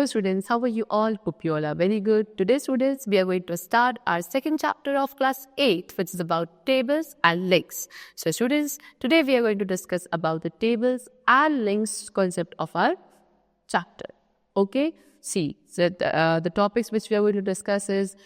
Hello students, how are you all? Hope you all are very good. Today students, we are going to start our second chapter of class 8, which is about tables and links. So students, today we are going to discuss about the tables and links concept of our chapter. Okay, see, so the topics which we are going to discuss is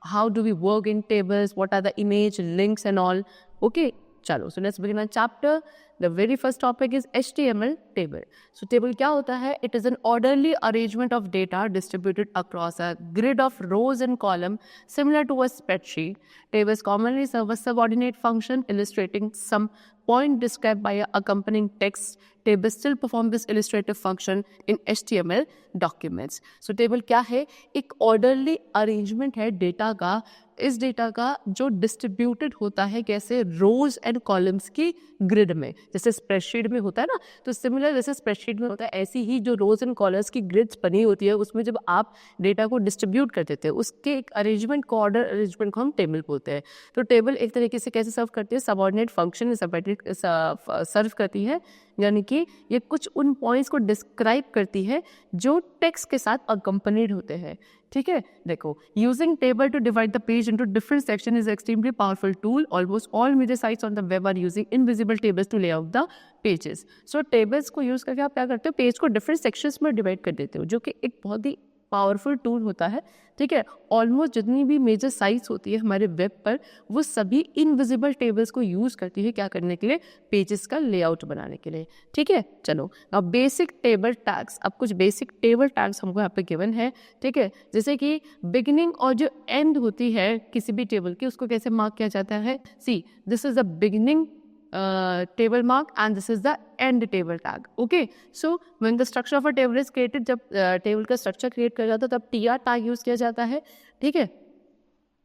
how do we work in tables, what are the image, links and all. Okay, chalo, so let's begin our chapter. The very first topic is HTML table. So table क्या होता है? It is an orderly arrangement of data distributed across a grid of rows and columns similar to a spreadsheet. Tables commonly serve a subordinate function illustrating some point described by a accompanying text. Tables still perform this illustrative function in HTML documents. So table क्या है? एक orderly arrangement है data का. इस data का जो distributed होता है कैसे रोज एंड कॉलम्स की ग्रिड में, जैसे स्प्रेडशीट में होता है ना, तो सिमिलर जैसे स्प्रेडशीट में होता है ऐसी ही जो रोज एंड कॉलम्स की ग्रिड्स बनी होती है उसमें जब आप डेटा को डिस्ट्रीब्यूट कर देते हैं उसके एक अरेंजमेंट को, ऑर्डर अरेंजमेंट को हम टेबल बोलते हैं. तो टेबल एक तरीके से कैसे सर्व करती है? सबऑर्डिनेट फंक्शन सर्व करती है, यानी कि ये कुछ उन पॉइंट्स को डिस्क्राइब करती है जो टेक्स्ट के साथ अकम्पनीड होते हैं. ठीक है, देखो, using table to divide the page into different section is extremely powerful tool. Almost all major sites on the web are using invisible tables to lay out the pages. So tables को use करके आप क्या करते हो? Page को different sections में divide कर देते हो, जो कि एक बहुत ही पावरफुल टूल होता है. ठीक है, ऑलमोस्ट जितनी भी मेजर साइट्स होती है हमारे वेब पर वो सभी इनविजिबल टेबल्स को यूज़ करती है क्या करने के लिए? पेजेस का लेआउट बनाने के लिए. ठीक है, चलो अब बेसिक टेबल टैग्स. अब कुछ बेसिक टेबल टैग्स हमको यहाँ पे गिवन है. ठीक है, जैसे कि बिगिनिंग और जो एंड होती है किसी भी टेबल की उसको कैसे मार्क किया जाता है? See, this is the beginning table mark and this is the end table tag. Okay, so when the structure of a table is created, जब टेबल का स्ट्रक्चर क्रिएट कर जाता है तब tr टैग यूज किया जाता है. ठीक है,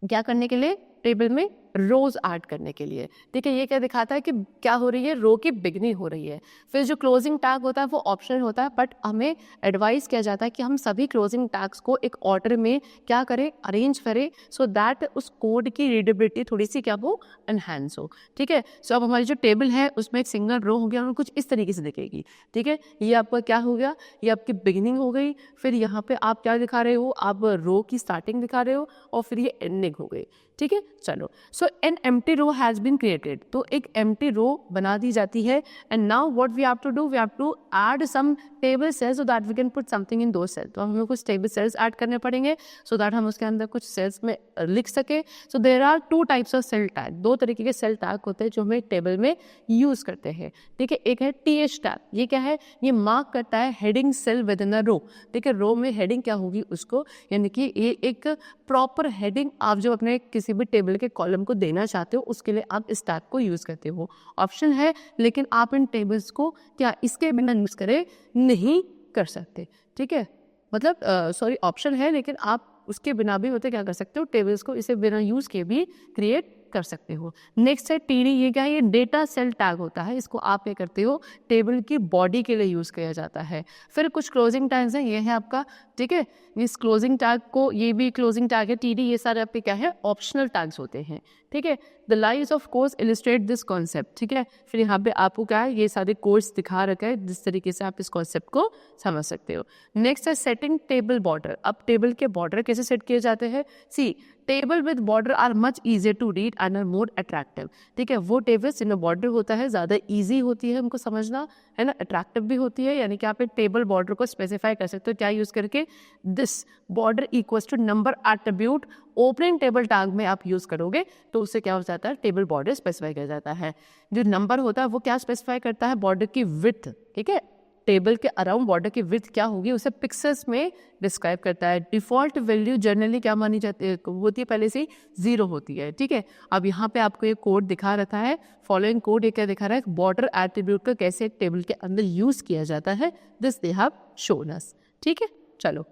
क्या करने के लिए? टेबल में रोज ऐड करने के लिए. ठीक है, ये क्या दिखाता है कि क्या हो रही है? रो की बिगनिंग हो रही है. फिर जो क्लोजिंग टैग होता है वो ऑप्शनल होता है, बट हमें एडवाइस किया जाता है कि हम सभी क्लोजिंग टैग्स को एक ऑर्डर में क्या करें? अरेंज करें, सो दैट उस कोड की रीडेबिलिटी थोड़ी सी क्या हो? एनहांस हो. ठीक है, सो अब हमारी जो टेबल है उसमें एक सिंगल रो हो गया और कुछ इस तरीके से दिखेगी. ठीक है, ये आपका क्या हो गया? ये आपकी बिगिनिंग हो गई. फिर यहाँ पे आप क्या दिखा रहे हो? आप रो की स्टार्टिंग दिखा रहे हो और फिर ये एंडिंग हो गई. ठीक है, चलो, so an empty row has been created. तो एक एम्प्टी रो बना दी जाती है. And now what we have to do? We have to add some table cells so that we can put something in those cells. तो हमें कुछ table sales add करने पड़ेंगे सो दैट हम उसके अंदर कुछ सेल्स में लिख सके. So there are two types of cell tag. दो तरीके के सेल टैग होते हैं जो हमें टेबल में यूज करते हैं. ठीक है, एक है टीएच टैग. ये क्या है? ये मार्क करता है heading cell with in a रो. ठीक है, रो में हेडिंग क्या होगी उसको, यानी कि ये एक प्रॉपर हेडिंग आप जो अपने किसी भी टेबल के कॉलम को देना चाहते हो उसके लिए आप इस टैग को यूज करते हो. ऑप्शन है, लेकिन आप इन टेबल्स को क्या इसके बिना यूज करे नहीं कर सकते. ठीक है, मतलब सॉरी, ऑप्शन है लेकिन आप उसके बिना भी होते क्या कर सकते हो? टेबल्स को इसे बिना यूज के भी क्रिएट कर सकते हो. नेक्स्ट है टीडी. ये क्या है? ये डेटा सेल टैग होता है. इसको आप क्या करते हो? टेबल की बॉडी के लिए यूज किया जाता है. फिर कुछ क्लोजिंग टैग्स हैं, ये है आपका. ठीक है, इस क्लोजिंग टैग को, ये भी क्लोजिंग टैग है टीडी. ये सारे आपके क्या है? ऑप्शनल टैग्स होते हैं. ठीक है, the lines of course illustrate this concept. ठीक है, फिर यहाँ पे आपको क्या है? ये सारे कोर्स दिखा रखा है जिस तरीके से आप इस कॉन्सेप्ट को समझ सकते हो. नेक्स्ट है सेटिंग टेबल बॉर्डर. अब टेबल के बॉर्डर कैसे सेट किए जाते हैं? See, table with border are much easier to read and are more attractive. ठीक है, वो टेबल्स जिनमें बॉर्डर होता है ज़्यादा ईजी होती है हमको समझना, है ना, अट्रैक्टिव भी होती है. यानी कि आप एक टेबल बॉर्डर को स्पेसिफाई कर सकते हो क्या यूज़ करके? This border equals to number attribute. Opening table tag में आप यूज़ करोगे तो उससे क्या हो जाता है? टेबल बॉर्डर स्पेसिफाई किया जाता है. जो नंबर होता है वो क्या स्पेसिफाई करता है? बॉर्डर की विड्थ. ठीक है, टेबल के अराउंड बॉर्डर की विड्थ क्या होगी उसे पिक्सेल्स में डिस्क्राइब करता है. डिफॉल्ट वैल्यू जनरली क्या मानी जाती है? होती है पहले से ही 0 होती है. ठीक है, अब यहाँ पे आपको ये कोड दिखा रखा है. फॉलोइंग कोड ये क्या दिखा रहा है? बॉर्डर एट्रीब्यूट का कैसे एक टेबल के अंदर यूज किया जाता है. दिस दे हैव शोन अस. ठीक है, चलो,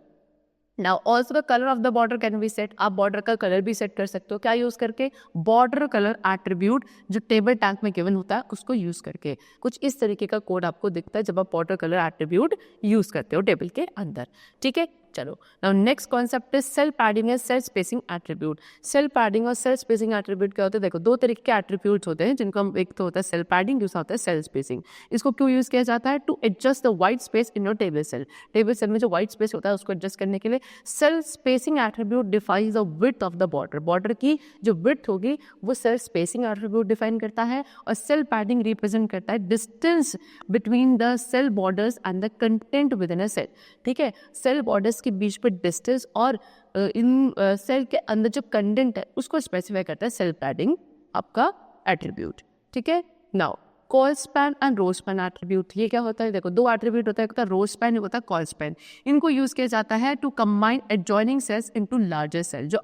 now also the colour of the border can be set. आप बॉर्डर का कलर भी सेट कर सकते हो. क्या यूज करके? बॉर्डर कलर एट्रीब्यूट जो टेबल टैग में गिवन होता है उसको यूज करके. कुछ इस तरीके का कोड आपको दिखता है जब आप बॉर्डर कलर एट्रीब्यूट यूज करते हो टेबल के अंदर. ठीक है, चलो now next concept is cell padding and cell spacing attribute. Cell padding और सेल स्पेसिंग एट्रीब्यूट क्या होता है? देखो दो तरीके के एट्रीब्यूट्स होते हैं जिनको हम, एक तो होता है सेल पैडिंग, दूसरा होता है सेल स्पेसिंग। इसको क्यों यूज किया जाता है? To adjust the white space in your table cell. Table cell में जो वाइट स्पेस होता है उसको एडजस्ट करने के लिए। Cell spacing attribute defines the width of the border. Border की जो विड्थ होगी वो सेल स्पेसिंग एट्रीब्यूट डिफाइन करता है, और सेल पैडिंग रिप्रेजेंट करता है distance between the cell borders and the content within a cell. ठीक है, सेल बॉर्डर्स के बीच पे डिस्टेंस और इन सेल के अंदर जो कंटेंट है उसको स्पेसिफाई करता है सेल पैडिंग आपका एट्रीब्यूट। ठीक है, now colspan and rowspan attribute, ये क्या होता है? देखो दो एट्रीब्यूट होता है, एक होता है रो स्पैन, एक होता है कॉल स्पैन। इनको यूज किया जाता है to combine adjoining cells into larger cell. जो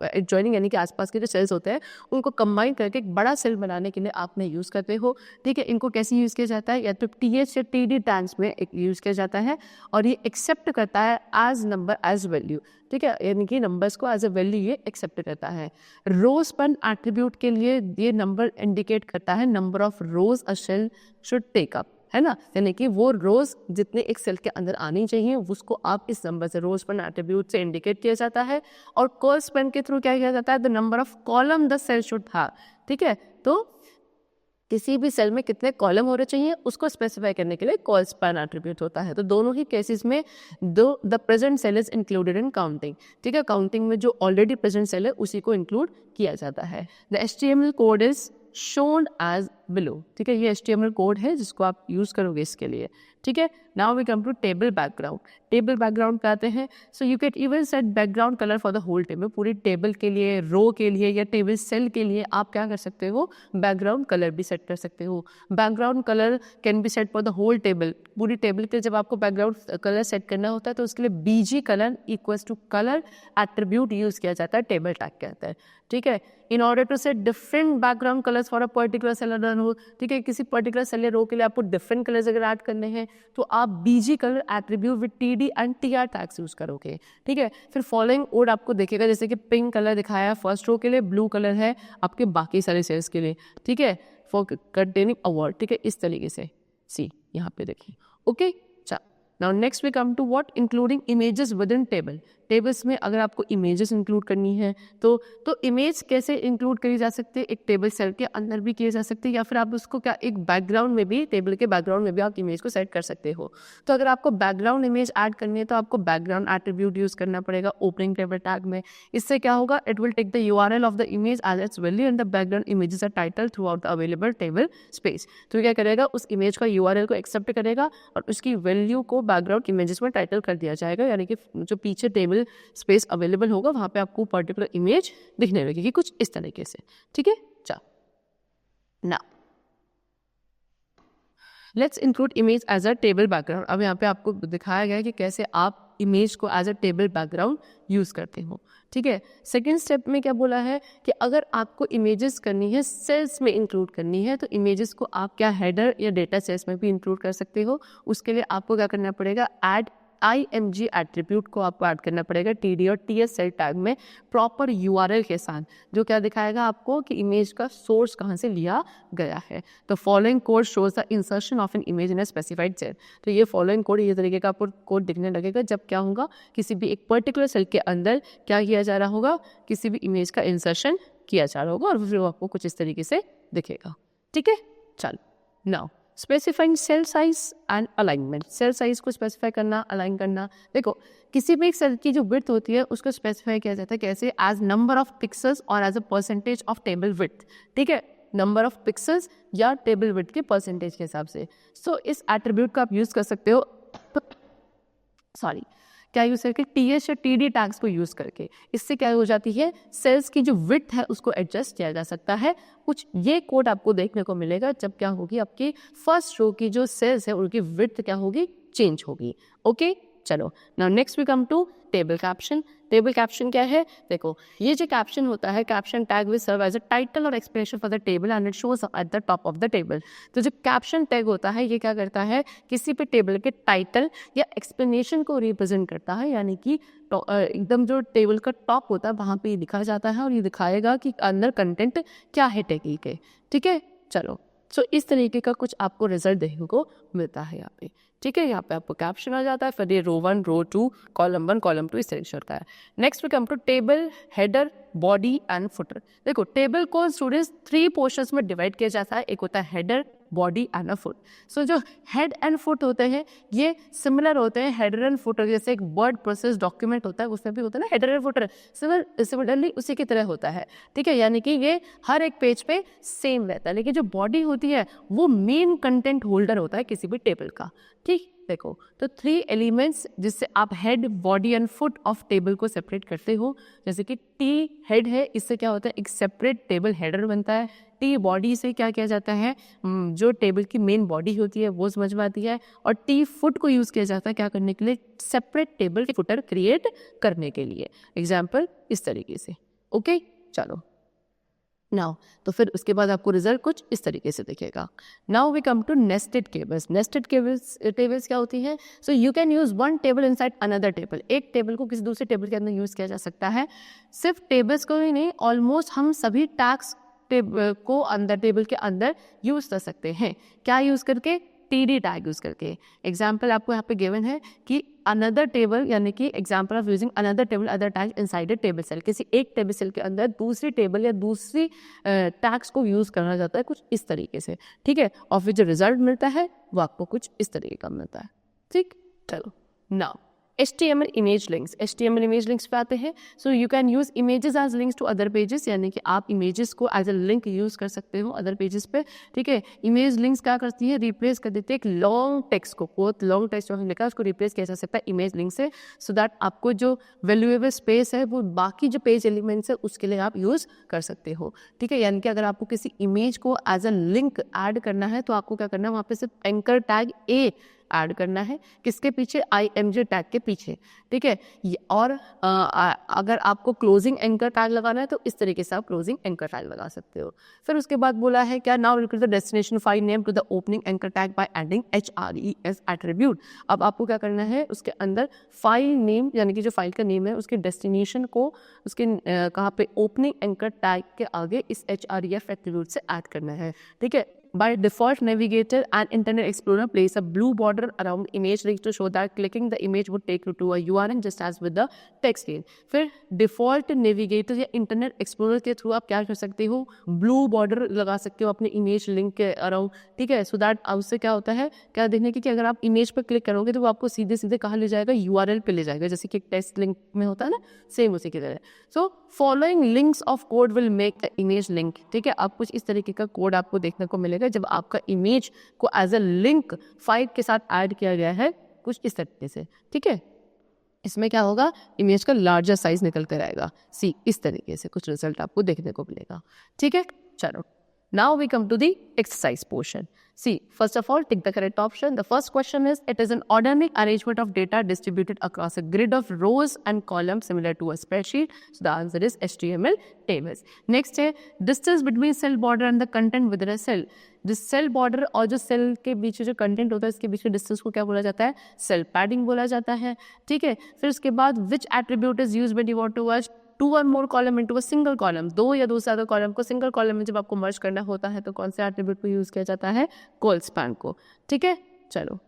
एडजॉइनिंग यानी कि आसपास के जो सेल्स होते हैं उनको कंबाइन करके एक बड़ा सेल बनाने के लिए आपने यूज करते हो। ठीक है, इनको कैसे यूज किया जाता है? या तो TH या TD टैग्स में यूज किया जाता है, और ये एक्सेप्ट करता है एज नंबर एज वैल्यू। ठीक है, यानी कि नंबर्स को एज अ वैल्यू ये एक्सेप्ट करता है। रो स्पैन एट्रीब्यूट के लिए ये नंबर इंडिकेट करता है number of rows a cell should take up, है ना, यानी कि वो रोज जितने एक सेल के अंदर आनी चाहिए उसको आप इस नंबर से, रो स्पैन एट्रीब्यूट से इंडिकेट किया जाता है। और कॉल स्पैन के थ्रू क्या किया जाता है? The number of column the cell should have. ठीक है, तो किसी भी सेल में कितने कॉलम होने चाहिए उसको स्पेसिफाई करने के लिए कॉल स्पैन एट्रीब्यूट होता है। तो दोनों ही केसेस में the present cell is included in counting. ठीक है, काउंटिंग में जो ऑलरेडी प्रेजेंट सेल है उसी को इंक्लूड किया जाता है। The HTML code is shown as below. ठीक है, ये HTML कोड है जिसको आप यूज करोगे इसके लिए। ठीक है, now we come to table background. Table background पे आते हैं। So you can even set background colour for the whole table. पूरी टेबल के लिए, रो के लिए या टेबल सेल के लिए आप क्या कर सकते हो? बैकग्राउंड कलर भी सेट कर सकते हो। Background colour can be set for the whole table. पूरी टेबल के जब आपको बैकग्राउंड कलर सेट करना होता है तो उसके लिए BG colour equals to colour attribute use किया जाता है, टेबल टैग कहता है। ठीक है, in order to set different background colours for a particular cell और रो। ठीक है, किसी पर्टिकुलर सेल या रो के लिए आपको डिफरेंट कलर्स अगर ऐड करने हैं तो आप BG colour attribute with TD and TR tags use करोगे। ठीक है, फिर फॉलोइंग कोड आपको देखेगा, जैसे कि पिंक कलर दिखाया है फर्स्ट रो के लिए, ब्लू कलर है आपके बाकी सारे सेल्स के लिए। ठीक है, फॉर कंटेनिंग अ वर्ड। ठीक है, इस तरीके से सी यहाँ पे देखिए। Okay, now next we come to what? Including images within table. Tables में अगर आपको इमेजेस इंक्लूड करनी है तो इमेज कैसे इंक्लूड करी जा सकती है? एक टेबल सेल के अंदर भी किए जा सकते हैं, या फिर आप उसको क्या एक बैकग्राउंड में भी, टेबल के बैकग्राउंड में भी आप इमेज को सेट कर सकते हो। तो अगर आपको बैकग्राउंड इमेज ऐड करनी है तो आपको बैकग्राउंड एट्रीब्यूट यूज करना पड़ेगा ओपनिंग टेबल टैग में। इससे क्या होगा? It will take the URL of the image as its value and the background images are title throughout the available table space. तो क्या करेगा? उस इमेज का URL को एक्सेप्ट करेगा और उसकी वैल्यू को बैकग्राउंड इमेजेस में टाइटल कर दिया जाएगा, यानी कि जो पीछे टेबल स्पेस अवेलेबल होगा वहां पे आपको पर्टिकुलर इमेज दिखने लगेगी कुछ इस तरीके से। ठीक है, चलो now let's include image as a table background. अब यहाँ पे आपको दिखाया गया है कि कैसे आप इमेज को as a table background use करते हो। ठीक है, सेकेंड स्टेप में क्या बोला है कि अगर आपको इमेजेस करनी है, सेल्स में इंक्लूड करनी है, तो इमेजेस को आप क्या हेडर या डेटा सेल्स में भी इंक्लूड कर सकते हो। उसके लिए आपको क्या करना पड़ेगा? ऐड IMG एट्रीब्यूट को आपको ऐड करना पड़ेगा TD और TS सेल टैग में प्रॉपर URL के साथ, जो क्या दिखाएगा आपको कि इमेज का सोर्स कहाँ से लिया गया है। तो following code shows the insertion of an image in a specified cell. तो ये फॉलोइंग कोड, ये तरीके का आपको कोड दिखने लगेगा जब क्या होगा? किसी भी एक पर्टिकुलर सेल के अंदर क्या किया जा रहा होगा? किसी भी इमेज का इंसर्शन किया जा रहा होगा और फिर आपको कुछ इस तरीके से दिखेगा। ठीक है, चलो now specifying cell size and alignment. Cell size को स्पेसिफाई करना, अलाइन करना। देखो किसी भी एक सेल की जो विड्थ होती है उसको स्पेसिफाई किया जाता है कैसे? एज नंबर ऑफ पिक्सेल्स और as a percentage of table width. ठीक है, नंबर ऑफ पिक्सेल्स या टेबल विड्थ के परसेंटेज के हिसाब से। सो इस एट्रीब्यूट का आप यूज कर सकते हो सॉरी क्या यूज करके? TH या TD टैग्स को यूज करके। इससे क्या हो जाती है? सेल्स की जो विड्थ है उसको एडजस्ट किया जा सकता है। कुछ ये कोड आपको देखने को मिलेगा जब क्या होगी? आपकी फर्स्ट रो की जो सेल्स है उनकी विड्थ क्या होगी? चेंज होगी। ओके, चलो now next we come to table caption. Table caption क्या है? देखो ये जो कैप्शन होता है, caption tag will serve as a title और explanation for the table and it shows at the top of the table. तो जो कैप्शन टैग होता है ये क्या करता है? किसी भी टेबल के टाइटल या एक्सप्लेनेशन को रिप्रेजेंट करता है, यानी कि एकदम जो टेबल का टॉप होता है वहां पे लिखा जाता है और ये दिखाएगा कि अंदर कंटेंट क्या है टैग के। ठीक है, चलो सो इस तरीके का कुछ आपको रिजल्ट देखने को मिलता है यहाँ पे, ठीक है। यहाँ पे आपको कैप्शन आ जाता है, फिर ये रो 1 रो 2 कॉलम 1 कॉलम 2 इस तरीके से होता है। Next we come to table, header, body and footer. देखो टेबल को स्टूडेंट्स 3 पोर्शंस में डिवाइड किया जाता है, एक होता है header, body and a foot. So जो हेड एंड फुट होते हैं ये सिमिलर होते हैं हेडर एंड फुटर, जैसे एक वर्ड प्रोसेस डॉक्यूमेंट होता है उसमें भी होता है ना हेडर एंड फुटर, सिमिलरली उसी की तरह होता है, ठीक है। यानी कि ये हर एक पेज पे सेम रहता है, लेकिन जो बॉडी होती है वो मेन कंटेंट होल्डर होता है किसी भी टेबल का, ठीक। देखो तो 3 एलिमेंट्स जिससे आप head, body and foot of table को सेपरेट करते हो, जैसे कि टी हेड है, इससे क्या होता है एक सेपरेट टेबल हेडर बनता है। टी बॉडी से क्या किया जाता है, जो टेबल की मेन बॉडी होती है वो समझ में आती है, और टी फुट को यूज़ किया जाता है क्या करने के लिए, सेपरेट टेबल के फुटर क्रिएट करने के लिए। एग्जाम्पल इस तरीके से, ओके। चलो नाउ तो फिर उसके बाद आपको रिजल्ट कुछ इस तरीके से दिखेगा। Now we come to nested tables. Nested tables क्या होती है, so you can use one table inside another table. एक टेबल को किसी दूसरे टेबल के अंदर यूज किया जा सकता है। सिर्फ टेबल्स को ही नहीं, ऑलमोस्ट हम सभी टैग्स को अंदर टेबल के अंदर यूज कर सकते हैं। क्या यूज करके, टीडी टैग यूज करके। एग्जाम्पल आपको यहाँ पे गिवन है कि अनदर टेबल, यानी कि example of using another table other tag inside a table cell. किसी एक टेबल सेल के अंदर दूसरी टेबल या दूसरी टैग्स को यूज करना जाता है कुछ इस तरीके से, ठीक है। और फिर जो रिजल्ट मिलता है वो आपको कुछ इस तरीके का मिलता है, ठीक। चलो now HTML image links. HTML image links पे आते हैं। So you can use images as links to other pages, यानी कि आप इमेजेस को एज अ लिंक यूज कर सकते हो अदर पेजेस पे, ठीक है। इमेज लिंक्स क्या करती है, रिप्लेस कर देते हैं एक लॉन्ग टेक्स्ट को, बहुत लॉन्ग टेक्स्ट जो हमने लिखा है उसको रिप्लेस किया जा सकता है इमेज लिंक से, सो दैट आपको जो वैल्यूएबल स्पेस है वो बाकी जो पेज एलिमेंट्स है उसके लिए आप यूज कर सकते हो, ठीक है। यानी कि अगर आपको किसी इमेज को एज अ लिंक ऐड करना है तो आपको क्या करना है, वहाँ पे सिर्फ एंकर टैग ए ऐड करना है, किसके पीछे, IMG टैग के पीछे, ठीक है। और अगर आपको क्लोजिंग एंकर टैग लगाना है तो इस तरीके से आप क्लोजिंग एंकर टैग लगा सकते हो। फिर उसके बाद बोला है क्या, now recruit the destination file name to the opening anchor tag by adding HRES attribute. अब आपको क्या करना है, उसके अंदर फाइल नेम यानी कि जो फाइल का नेम है उसके डेस्टिनेशन को उसके कहाँ पे ओपनिंग एंकर टैग के आगे इस HREF एट्रीब्यूट से ऐड करना है, ठीक है। By default, Navigator and Internet Explorer place a blue border around image link to show that clicking the image would take you to a URL just as with the text pane. फिर default Navigator या Internet Explorer के through आप क्या कर सकते हो, blue border लगा सकते हो अपने image link के अराउंड, ठीक है। So that उससे क्या होता है, क्या देखने की कि अगर आप image पर क्लिक करोगे तो वो आपको सीधे सीधे कहाँ ले जाएगा, URL पे ले जाएगा, जैसे कि एक टेक्स्ट लिंक में होता है ना, सेम उसी की तरह। So following links of code will make the image link, ठीक है। अब कुछ इस तरीके का कोड आपको देखने को मिलेगा जब आपका इमेज को एज अ लिंक फाइल के साथ ऐड किया गया है कुछ इस तरीके से, ठीक है। इसमें क्या होगा, इमेज का लार्जर साइज निकल कर आएगा, सी इस तरीके से कुछ रिजल्ट आपको देखने को मिलेगा, ठीक है। चलो now we come to the exercise portion. See, first of all, take the correct option. The first question is, it is an organic arrangement of data distributed across a grid of rows and columns similar to a spreadsheet. So the answer is HTML tables. Next है, distance between cell border and the content within a cell. जिस cell border और जो cell के बीच जो content होता है इसके बीच के डिस्टेंस को क्या बोला जाता है, सेल पैडिंग बोला जाता है, ठीक है। फिर उसके बाद which attribute is used when you want to merge 2 or more column into a single column, 2 या 2 से ज़्यादा कॉलम को सिंगल कॉलम में जब आपको मर्ज करना होता है तो कौन से एट्रीब्यूट को यूज किया जाता है, कॉल स्पैन को, ठीक है। चलो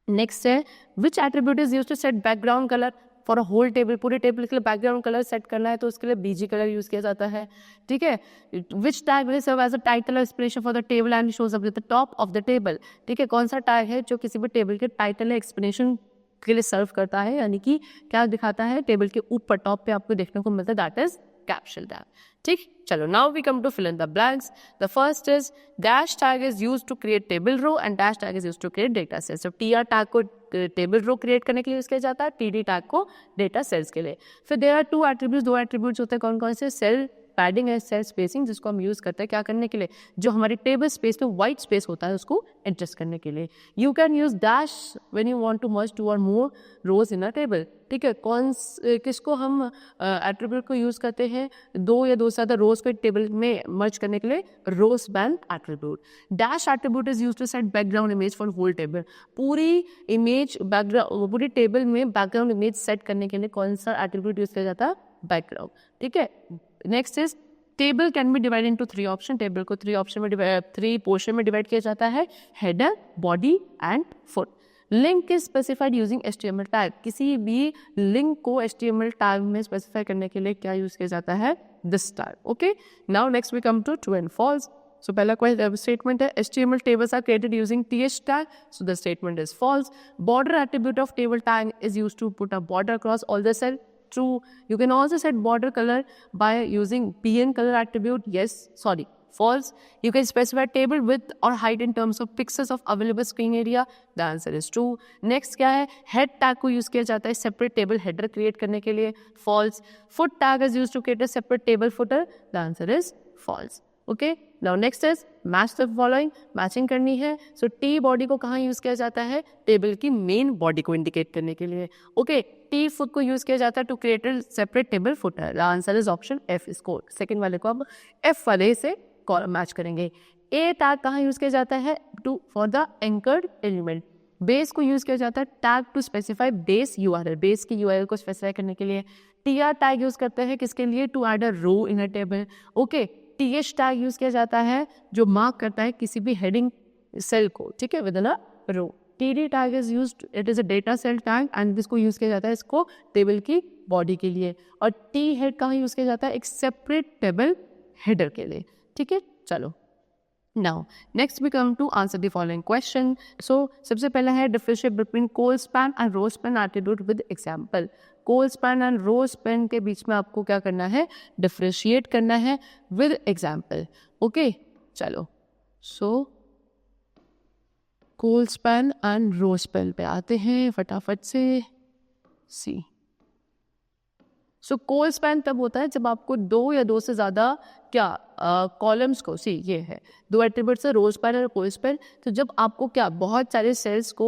नेक्स्ट है, which attribute is use to set background colour for a whole table. पूरे टेबल के लिए बैकग्राउंड कलर सेट करना है तो उसके लिए BG कलर यूज किया जाता है, ठीक है। Which tag will serve as a title और explanation for the table and shows up at the top of the table, ठीक है। कौन सा टैग है जो किसी भी टेबल के टाइटल या एक्सप्लेनेशन के लिए सर्व करता है, यानी कि क्या दिखाता है, टेबल के ऊपर टॉप पे आपको देखने को मिलता है, दैट इज कैप्शन टैग, ठीक। चलो now we come to fill in the blanks. The first is dash tag is used to create table row and dash tag is used to create data cells. तो TR tag को table row create करने के लिए use किया जाता है, TD tag को data cells के लिए। फिर देयर आर 2 एट्रीब्यूट्स, 2 एट्रीब्यूट्स होते हैं कौन कौन से, सेल पैडिंग है, सेल स्पेसिंग, जिसको हम यूज करते हैं क्या करने के लिए, जो हमारी टेबल स्पेस में व्हाइट स्पेस होता है उसको एडजस्ट करने के लिए। You can use dash when you want to merge 2 or more rows in a table, ठीक है। किसको हम एट्रीब्यूट को यूज करते हैं, 2 या 2 से ज़्यादा रोज को एक टेबल में मर्ज करने के लिए, rowspan attribute. Dash attribute is use to set background image for whole table. पूरी इमेज बैकग्राउंड, पूरी टेबल में बैकग्राउंड इमेज सेट करने के लिए कौन सा एट्रीब्यूट यूज किया जाता है, बैकग्राउंड, ठीक है। Next is table can be divide into 3 option. Table को 3 पोर्शन में डिवाइड किया जाता है, header, body and foot. Link is specified using HTML tag. किसी भी लिंक को HTML टैग में स्पेसिफाई करने के लिए क्या यूज किया जाता है? This tag. Okay, now next we come to true and false. So पहला स्टेटमेंट है HTML tables are created using TH tag. So the statement is false. Border attribute of table tag is used to put a border across all the cell. True. You can also set border color by using BN color attribute. False. You can specify table width or height in terms of pixels of available screen area. The answer is true. Next क्या है? Head tag को use किया जाता है separate table header create करने के लिए. False. Foot tag is used to create a separate table footer. The answer is false. Okay, now next is match the following. Matching करनी है. सो टी बॉडी को कहाँ यूज किया जाता है? टेबल की मेन बॉडी को इंडिकेट करने के लिए. ओके, टी फुट को यूज किया जाता है to create a separate table footer. The answer is option F. इसको सेकंड वाले को अब एफ वाले से मैच करेंगे. ए टैग कहाँ यूज किया जाता है? To for the anchored element. Base को यूज किया जाता है tag to specify base URL. Base की URL को स्पेसिफाई करने के लिए. TR टैग यूज करते हैं किसके लिए? To add a row in a table. Okay, TH tag use किया जाता है जो मार्क करता है किसी भी हेडिंग सेल को, ठीक है, within a row. TD tag is used, it is a data cell tag and इसको यूज किया जाता है इसको टेबल की बॉडी के लिए. और T हेड कहाँ यूज किया जाता है? एक सेपरेट टेबल हेडर के लिए. ठीक है, चलो now next we come to answer the following question. So सबसे पहला है differentiate between colspan and rowspan attribute with example. Colspan and rowspan के बीच में आपको क्या करना है? डिफरेंशिएट करना है विद एग्जांपल. ओके, चलो. सो कोल स्पैन एंड रो स्पैन पे आते हैं फटाफट से. सी सो कोल स्पैन तब होता है जब आपको 2 या 2 से ज़्यादा क्या कॉलम्स को, सी ये है 2 एट्रीब्यूट्स है, रो स्पैन और कोल स्पैन. तो जब आपको क्या बहुत सारे सेल्स को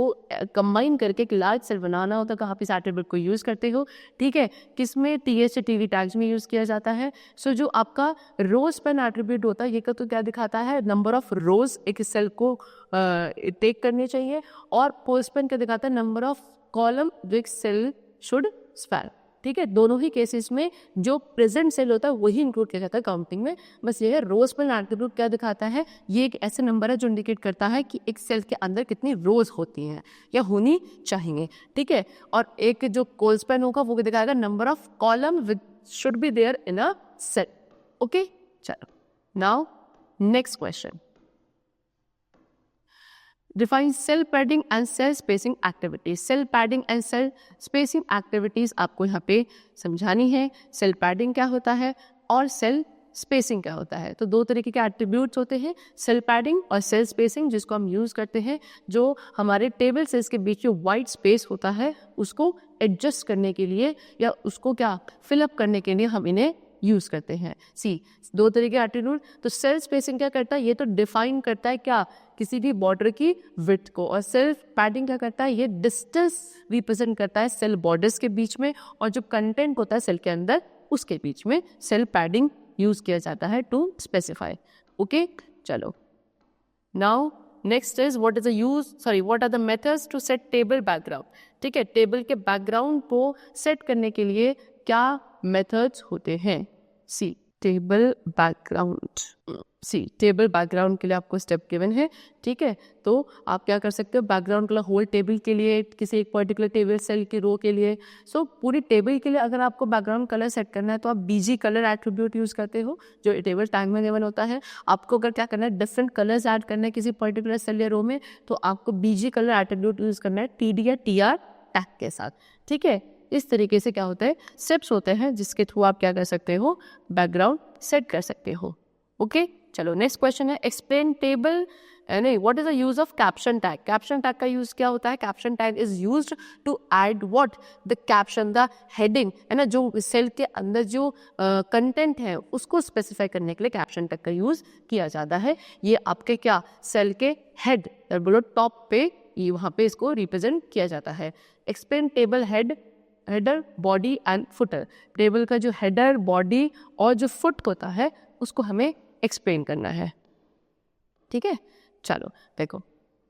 कंबाइन करके एक लार्ज सेल बनाना होता है, कहाँ पे इस एट्रीब्यूट को यूज़ करते हो? ठीक है, किसमें? TH से TD टैग्स में यूज़ किया जाता है. सो जो आपका रो स्पैन एट्रीब्यूट होता है ये का तो क्या दिखाता है? नंबर ऑफ रोज एक सेल को टेक करनी चाहिए. और कोल स्पैन क्या दिखाता है? नंबर ऑफ कॉलम जो एक सेल शुड स्पैन. ठीक है, दोनों ही केसेस में जो प्रेजेंट सेल होता है वही इंक्लूड किया जाता है काउंटिंग में. बस ये है रो स्पैन एट्रीब्यूट क्या दिखाता है? ये एक ऐसे नंबर है जो इंडिकेट करता है कि एक सेल के अंदर कितनी रोज होती हैं या होनी चाहिए. ठीक है, और एक जो कोल स्पैन होगा वो दिखाएगा number of column with should be there in a cell. Okay, चलो now next question. Define cell padding and cell spacing activities. Cell padding and cell spacing activities आपको यहाँ पे समझानी है. Cell padding क्या होता है और cell spacing क्या होता है? तो 2 तरीके के attributes होते हैं, cell padding और cell spacing, जिसको हम यूज़ करते हैं जो हमारे टेबल सेल्स के बीच जो वाइट स्पेस होता है उसको एडजस्ट करने के लिए या उसको क्या फिलअप करने के लिए हम इन्हें यूज करते हैं. सी 2 तरीके एट्रीब्यूट. तो सेल स्पेसिंग क्या करता है? ये तो डिफाइन करता है क्या? किसी भी बॉर्डर की विड्थ को. और सेल्फ पैडिंग क्या करता है? ये डिस्टेंस रिप्रेजेंट करता है सेल बॉर्डर्स के बीच में और जो कंटेंट होता है सेल के अंदर उसके बीच में सेल पैडिंग यूज किया जाता है टू स्पेसिफाई. ओके, चलो now next is what are the methods to set table background. ठीक है, टेबल के बैकग्राउंड को सेट करने के लिए क्या मेथड्स होते हैं? सी टेबल बैकग्राउंड के लिए आपको स्टेप गिवन है. ठीक है, तो आप क्या कर सकते हो? बैकग्राउंड कलर होल टेबल के लिए, किसी एक पर्टिकुलर टेबल सेल की रो के लिए. सो पूरी टेबल के लिए अगर आपको बैकग्राउंड कलर सेट करना है तो आप BG कलर एट्रीब्यूट यूज करते हो जो टेबल टैग में गिवन होता है. आपको अगर क्या करना है? डिफरेंट कलर्स ऐड करना है किसी पर्टिकुलर सेल या रो में तो आपको BG कलर एट्रीब्यूट यूज करना है TD या TR टैग के साथ. ठीक है, इस तरीके से क्या होता है? स्टेप्स होते हैं जिसके थ्रू आप क्या कर सकते हो? बैकग्राउंड सेट कर सकते हो. ओके, चलो नेक्स्ट क्वेश्चन है एक्सप्लेन टेबल नहीं what is the use of caption tag. Caption tag का यूज क्या होता है? Caption tag is used to add what the caption the heading है ना, जो सेल के अंदर जो कंटेंट है उसको स्पेसिफाई करने के लिए कैप्शन टैग का यूज किया जाता है. ये आपके क्या सेल के हेड बोलो टॉप पे ये वहाँ पे इसको रिप्रेजेंट किया जाता है. Explain table header body and footer. Table का जो हेडर बॉडी और जो फुट होता है उसको हमें एक्सप्लेन करना है. ठीक है, चलो देखो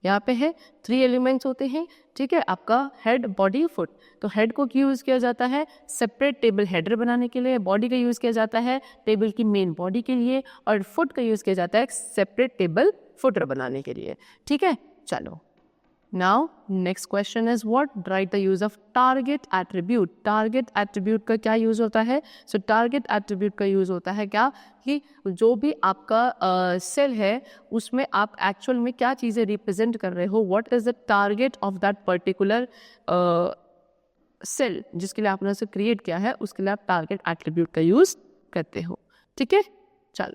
यहाँ पे है 3 एलिमेंट्स होते हैं, ठीक है, आपका हेड, बॉडी, फुट। तो हेड को क्यों यूज़ किया जाता है? सेपरेट टेबल हेडर बनाने के लिए। बॉडी का यूज़ किया जाता है टेबल की मेन बॉडी के लिए, और फुट का यूज़ किया जाता है सेपरेट टेबल फुटर बनाने के लिए, ठीक है। चलो, now next question is what? Right the use of target attribute. Target attribute का क्या यूज होता है? सो टारगेट एट्रीब्यूट का यूज होता है क्या, कि जो भी आपका सेल है उसमें आप एक्चुअल में क्या चीज़ें रिप्रेजेंट कर रहे हो, what is the target of that particular cell जिसके लिए आपने उसे क्रिएट किया है, उसके लिए आप टारगेट एट्रीब्यूट का यूज करते हो, ठीक है। चलो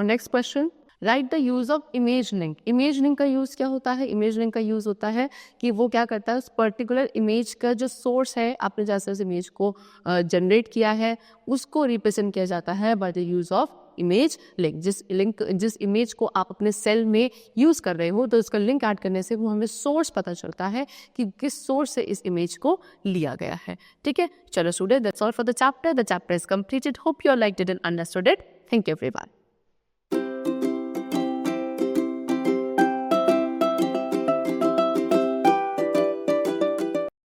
next question, right the use of image link. Image link का यूज क्या होता है? इमेज लिंक का यूज होता है कि वो क्या करता है, उस पर्टिकुलर इमेज का जो सोर्स है, आपने जैसे उस इमेज को जनरेट किया है, उसको रिप्रेजेंट किया जाता है by the use of image link. जिस इमेज को आप अपने सेल में यूज कर रहे हो, तो उसका लिंक ऐड करने से वो हमें सोर्स पता चलता है कि किस सोर्स से इस इमेज को लिया गया है, ठीक है। चलो student, that's all for the chapter is completed. Hope you liked it and understood it. Thank you everyone.